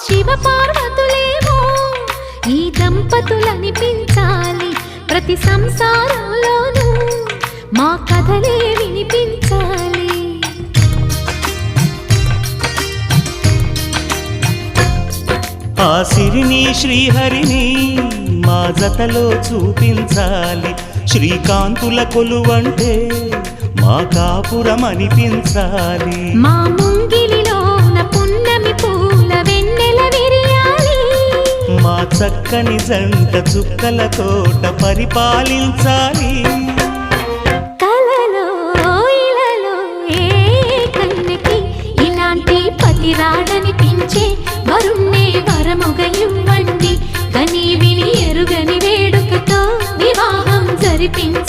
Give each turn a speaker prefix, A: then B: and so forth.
A: శివ పార్వతులేమో ఈ దంపతులనిపించాలి, ప్రతి సంసారంలోనూ మా కథలే వినిపించాలి.
B: ఆ సిరిని శ్రీహరిని మా జతలో చూపించాలి, శ్రీకాంతుల కొలువంటే మా కాపురం అనిపించాలి.
A: మా ముంగిలిలోన పున్నమి పూల వెన్నెల విరియాలి,
B: మా చక్కని జంట చుక్కల తోట పరిపాలించాలి.
A: కలలో ఇలలో ఏ కన్నెకి ఇలాంటి పతి రాడనిపించే వరుణ్ణే వరముగ ఇవ్వండి, కని విని ఎరుగని వేడుకతో వివాహం జరిపించండి.